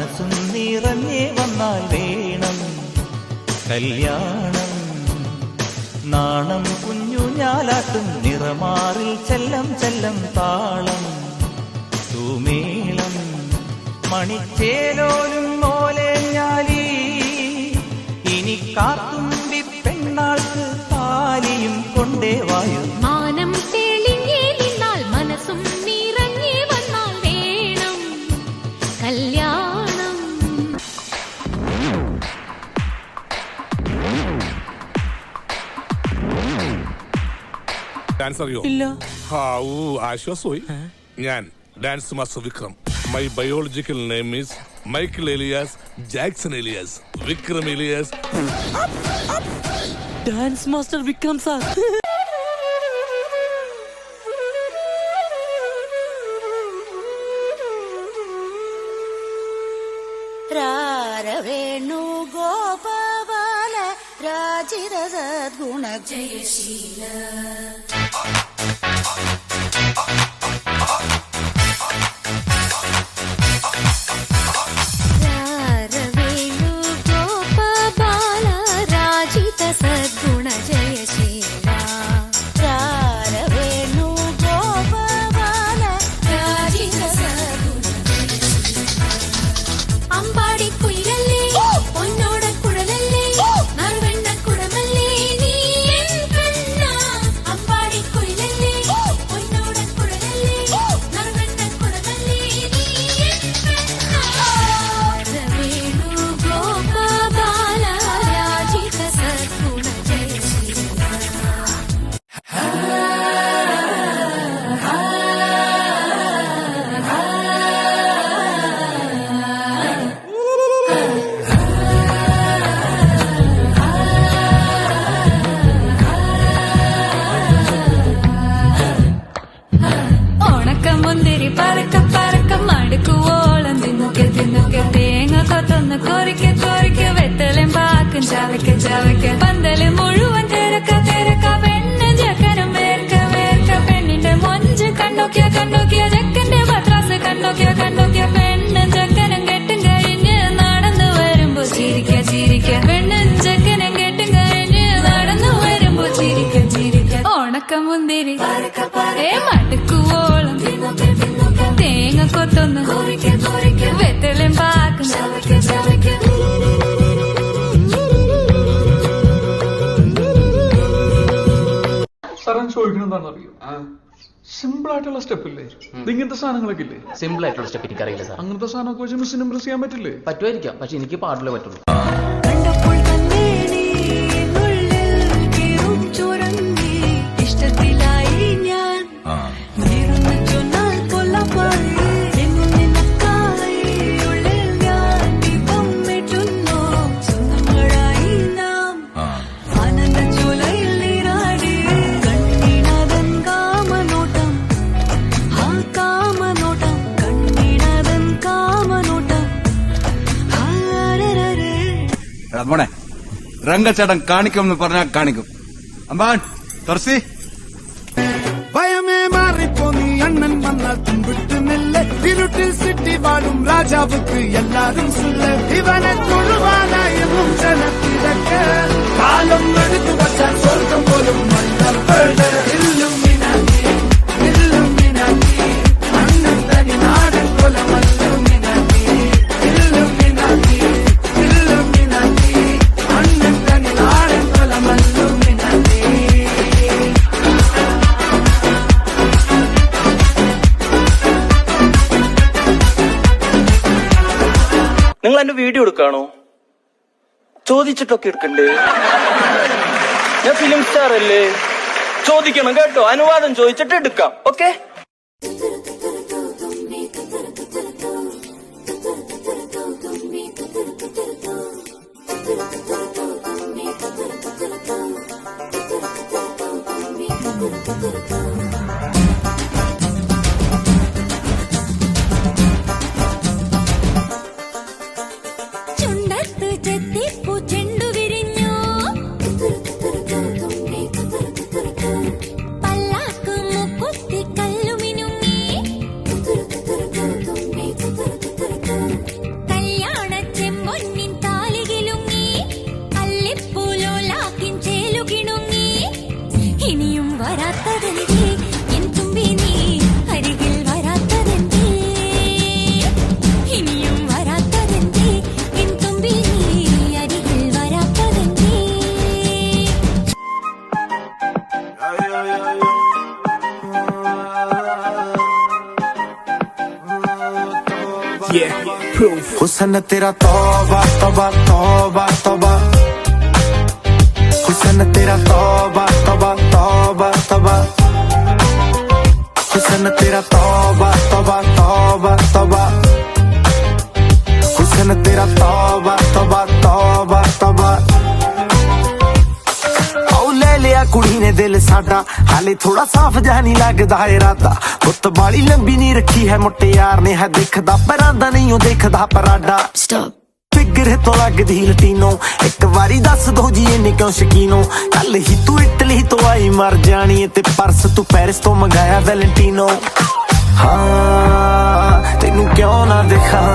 മനസ്സും നിറഞ്ഞേ വന്നാൽ വേണം കല്യാണം. നാണം കുഞ്ഞു ഞാലാട്ടും നിറമാറിൽ ചെല്ലം ചെല്ലം താളം തൂമേളം മണിച്ചേലോലും മോലെ ഞാലി. ഇനി കാത്തുമ്പി പെണ്ണാൾക്ക് താലിയും കൊണ്ടേ വായു. മാനം തെളിഞ്ഞേ നിന്നാൽ മനസ്സും നിറഞ്ഞേ വന്നാൽ വേണം കല്യാണം. ഡാൻസ് അറിയോ? ഇല്ല. ആശ്വാസമായി. ഞാൻ dance master Vikram. My biological name is Michael alias Jackson alias Vikram alias. Dance master Vikram sir. Venu Gopala രാജിത സദ്ഗുണ ജയശീല. പന്തല് മുഴുവൻ തിരക്ക തിരക്ക പെണ്ണ് ജക്കനും വേർക്ക വേർക്ക. പെണ്ണിന്റെ മൊഞ്ച് കണ്ടോക്കിയ കണ്ടോക്കിയ ജക്കന്റെ പത്രാസ് കണ്ടോക്കിയ കണ്ടോക്കിയ. പെണ്ണും ജക്കനും കെട്ടും കഴിഞ്ഞ് നടന്നു വരുമ്പോ ചിരിക്ക ചിരിക്ക. പെണ്ണും ജക്കനും കെട്ടും കഴിഞ്ഞ് നടന്നു വരുമ്പോ ചിരിക്ക ചിരിക്ക. ഓണക്കമുന്തിരി മടുക്കുവോളം തേങ്ങ കൊത്തൊന്ന് വെത്തലും പാക്കും സാറൻ ചോദിക്കണം എന്താണെന്ന് അറിയോ? സിമ്പിൾ ആയിട്ടുള്ള സ്റ്റെപ്പ് ഇല്ലേ? ഇങ്ങനത്തെ സാധനങ്ങളൊക്കെ ഇല്ലേ? സിമ്പിൾ ആയിട്ടുള്ള സ്റ്റെപ്പ് എനിക്ക് അറിയില്ല സാർ. അങ്ങനത്തെ സാധനമൊക്കെ വെച്ച് മിസ്സിന് ഇംപ്രസ് ചെയ്യാൻ പറ്റില്ലേ? പറ്റുമായിരിക്കാം, പക്ഷെ എനിക്ക് പാടില്ലേ പറ്റുള്ളൂ. മോനെ രംഗച്ചേട്ടൻ കാണിക്കുമെന്ന് പറഞ്ഞാൽ കാണിക്കും. അമ്പാൻ തുറസി ഭയമേ മാറിപ്പോ നീ അണ്ണൻ വന്നാൽ തുമ്പിട്ട് നെല്ല്. ഇരുട്ടിൽ സിറ്റി വാഴും രാജാവുക്ക് എല്ലാരും സുല്ല്. ഇവനെ തൊഴുവാനായും ജനത്തിരക്ക് കാലം എടുത്തു വച്ചാൽ സ്വർഗം പോലും മണ്ണപ്പേട്. അണ്ണൻ തനി നാടൻ കൊലമല്ലും നിങ്ങൾ എന്റെ വീഡിയോ എടുക്കാണോ? ചോദിച്ചിട്ടൊക്കെ എടുക്കണ്ടേ? ഞാൻ ഫിലിം സ്റ്റാർ അല്ലേ? ചോദിക്കണം കേട്ടോ, അനുവാദം ചോദിച്ചിട്ട് എടുക്കാം. ഓക്കെ. പല്ലാക്ക് മുക്കുത്തി കല്ലു हुसन तेरा तौबा तौबा तौबा तौबा, हुसन तेरा तौबा तौबा तौबा तौबा, हुसन तेरा तौबा तौबा तौबा तौबा, हुसन तेरा तौबा तौबा तौबा तौबा। ले लिया कुड़ी ने दिल साडा, हाले थोड़ा साफ जा नहीं लगदा इरादा, गुत्त बाली लंबी नहीं रखी है मुट्टे यार ने, है दिखदा परांदा नहीं हो देखदा पराडा। फिगर तो लगदी लटीनो, एक बारी दस दो जी इन्ने क्यों शकीनो, कल ही तू इटली तो आई मर जानी है, ते परस तू पेरिस तो मंगाया वैलेंटीनो। हाँ तेनू क्यों ना दिखा,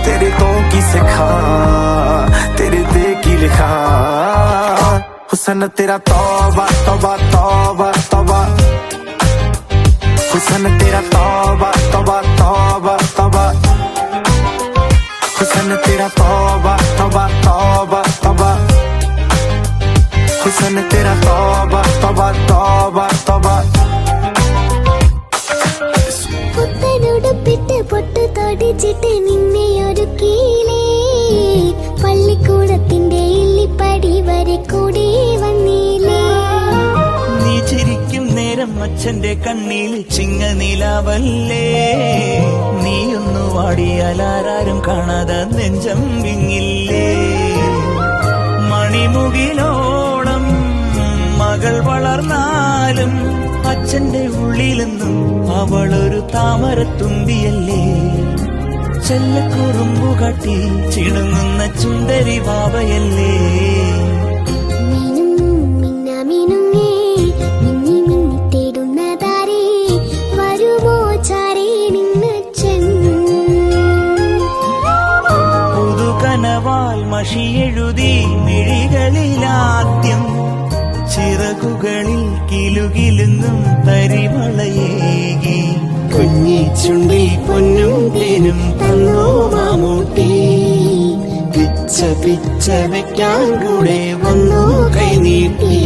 तेरे तो की सिखा, तेरे ते की लिखा। हुसन तेरा तौबा तौबा तौबा तौबा, हुसन तेरा तौबा तौबा तौबा तौबा, हुसन तेरा तौबा तौबा तौबा तौबा, हुसन तेरा तौबा तौबा तौबा तौबा। പുത്തനുടുപ്പിട്ട് പൊട്ടു തൊടിച്ചിട്ട് നിന്നെ ഒരുക്കിയില്ലേ, പള്ളിക്കൂടത്തിന്റെ ഇല്ലിപ്പടി വരെ കൂടെ വന്നില്ലേ. നീ ചിരിക്കും നേരം അച്ഛന്റെ കണ്ണിൽ ചിങ്ങനിലാവല്ലേ, നീയൊന്നു വാടിയാൽ ആരാരും കാണാതെ നെഞ്ചം വിങ്ങില്ലേ. മണിമുകിലോളം മകൾ വളർന്നാലും അച്ഛന്റെ ഉള്ളിലെന്നും അവളൊരു താമരത്തുമ്പിയല്ലേ. ചെല്ലക്കുറുമ്പു കാട്ടി ചിണുങ്ങുന്ന ചുണ്ടരി വാവയല്ലേ. പുതുകനവാൽ മഷിയെഴുതി മിഴികളിലാദ്യം, ചിറകുകളിൽ കിലുകിലുങ്ങും തരിവളയേകി, കുഞ്ഞി ചുണ്ടി പൊന്നും തേനും തന്നോ മാമൂട്ടി, പിച്ച പിച്ച വെക്കാൻ കൂടെ വന്നു കൈനീട്ടി.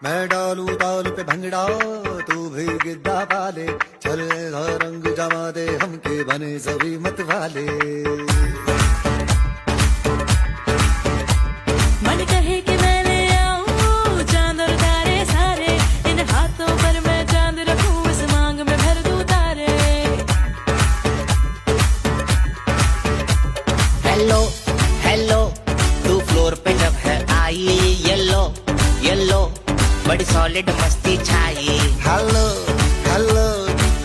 मैं डालू ताल पे भंगड़ा तू भी गिद्दा पाले, चले रंग जमा दे हमके बने सभी मत वाले। मन कहे कि मैं ले आऊं चांद और तारे सारे, इन हाथों पर मैं चांद रखूं, इस मांग में भर दूं तारे। हेलो हेलो तू फ्लोर पे जब है आई, येलो येलो बड़ी सॉलिड मस्ती छाई। हेलो हेलो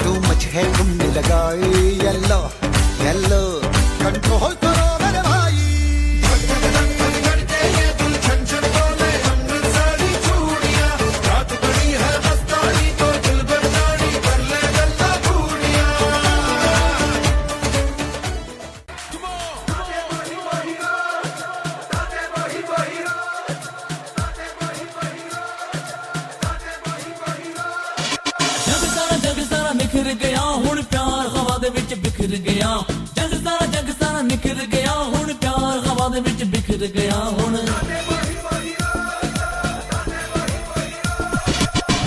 तू मुझे घूमने लगाई, येलो येलो कंट्रोल करो मेरे भाई। निखर गया हुण प्यार हवा दे विच बिखर गया, जग सारा निखर गया हुण प्यार हवा दे विच बिखर गया। हुण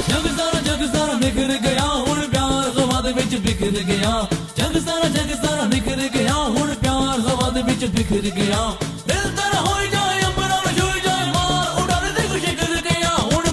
जग सारा निखर गया हुण प्यार हवा दे विच बिखर गया, जग सारा निखर गया हुण प्यार हवा दे विच बिखर गया। दिल तेरा हो जाए अंबरां छू जाए, मार उड़ा दे कुछ कर गया। हुण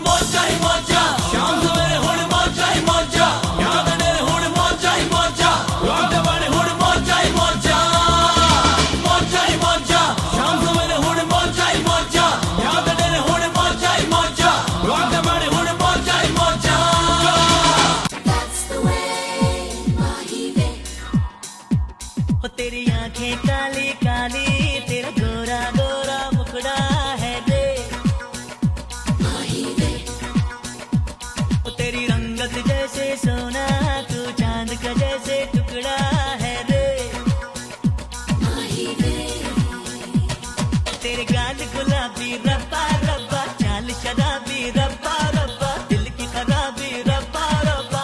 शराबी रब्बा रब्बा चाल शराबी रब्बा रब्बा दिल की खराबी रब्बा रब्बा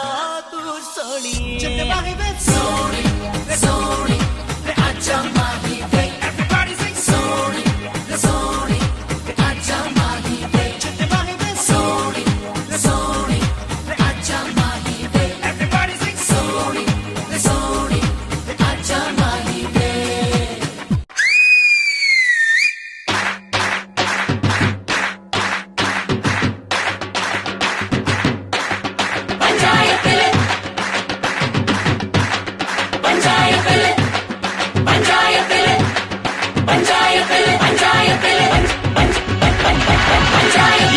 तू सोनी सोनी सोनी आजा माही वे everybody sing सोनी सोनी आजा माही वे सोनी सोनी आजा माही वे everybody sing सोनी सोनी आजा माही वे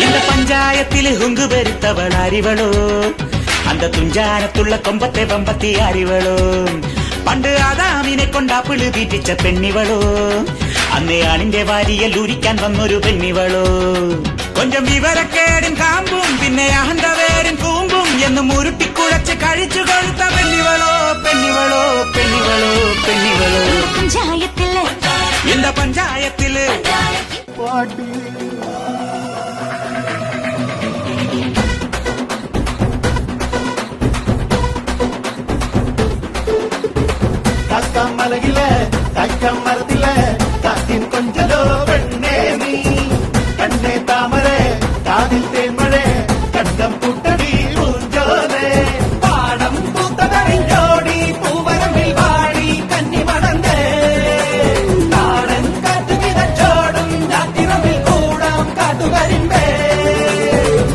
இந்த பஞ்சாயத்தில் ஹுங்கு பெருத்தவள் அறிவளோ அந்த துஞ்சானத்துள்ள கொம்பத்தை வம்பத்தி அறிவளோ പണ്ട് ആദാമിനെ കൊണ്ടാപ്പിള് തീറ്റിച്ച പെണ്ണിവളോ അന്നേ ആണിന്റെ വാരിയൽ ഉരിക്കാൻ വന്നൊരു പെണ്ണിവളോ കൊഞ്ചം വിവരക്കേടും കാമ്പും പിന്നെ അഹന്തവേരും കൂമ്പും എന്നും ഉരുട്ടിക്കുഴച്ച് കഴിച്ചു കൊടുത്ത പെണ്ണിവളോ പെണ്ണിവളോ പെണ്ണിവളോ പെണ്ണിവളോ പഞ്ചായത്തില് இந்த பஞ்சாயத்திല് മലകിലെ തക്കം മരത്തിലെ കാറ്റിൻ കൊഞ്ചലോ പെണ്ണേ നീ കണ്ണേ താമരെ കാതിൽ തേന്മഴേ കണ്ടം പുട്ടടി പൂഞ്ചോലേ പാടം പൂത്തതറിഞ്ഞോടി പൂവരമ്പിൽ വാടി കന്നി മടന്നേ നാടൻ കാറ്റു വിതച്ചോടും രാത്തിരമ്പിൽ കൂടാം കാട്ടുകരിമ്പേ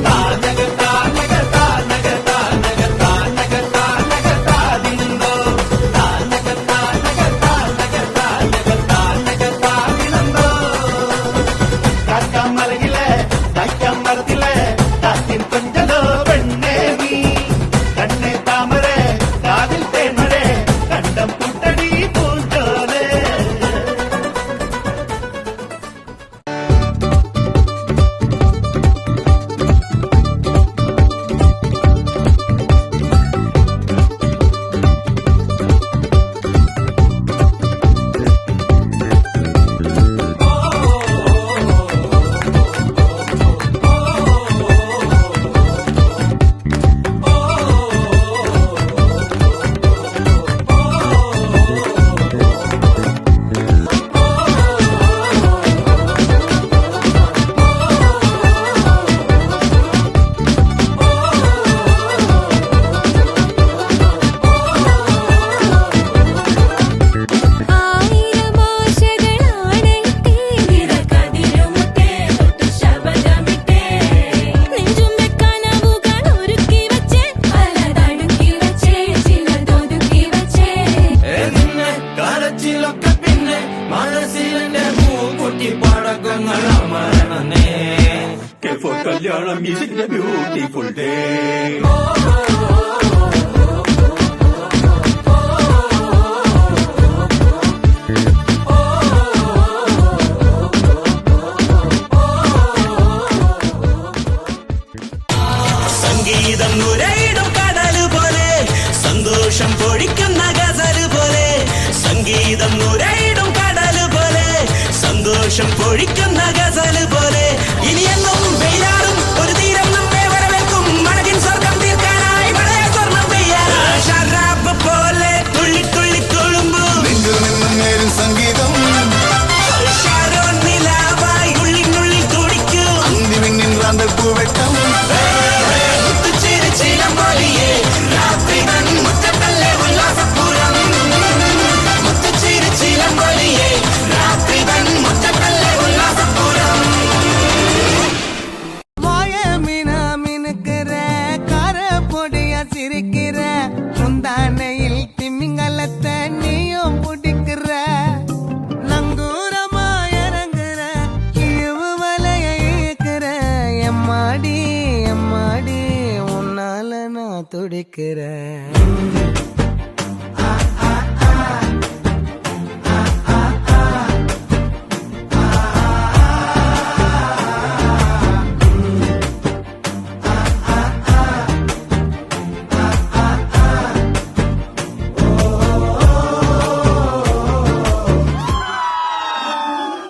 താനക താനക താനക താനക താനക താനക താതിരുന്നോ താനക താനക താനക താനക താനക താതിരുന്നോ കാക്കാം മലകിലെ തക്കം മരത്തിലെ കാറ്റിൻ കൊഞ്ചലോ പെണ്ണേ നീ കണ്ണേ താമരെ കാതിൽ തേന്മഴേ കണ്ടം പുട്ടടി പൂഞ്ചോലേ കാലച്ചിലൊക്കെ പിന്നെ മനസ്സിലെ പൂക്കുട്ടി പടക്കങ്ങൾ അമരണേ കല്യാണം ഇതിന്റെ ബ്യൂട്ടിഫുൾ ഡേ സംഗീതം നുരയിടും കടല് പോലെ സന്തോഷം പൊഴിക്കുന്ന ഗസല് പോലെ സംഗീതം നുരയിടും കടല് പോലെ സന്തോഷം പൊഴിക്കുന്ന ഗസല് പോലെ ഇനിയെന്നും വെയിലാറും ഒരു തീരം നമ്മെ വരവേൽക്കും മനകിൻ സ്വർഗം തീർക്കാനായി വളരെ സ്വർണ്ണം പെയ്യാൻ ഷറാബ് പോലെ തുള്ളി തുള്ളി തുളുമ്പും നേരും സംഗീതം ഷാരോൺ നിലാവായി ഉള്ളിനുള്ളിൽ തുടിക്കും അന്തിമിന്നിൻ റാന്തൽ പൂവെട്ടം சிரிக்கிற முந்தானையில் திமிங்கலத்தை நீயும் பிடிக்கிற நங்கூரமா இறங்குற இழுவு வலைய இழுக்கிற எம்மாடி எம்மாடி உன்னால நான் துடிக்கிறேன்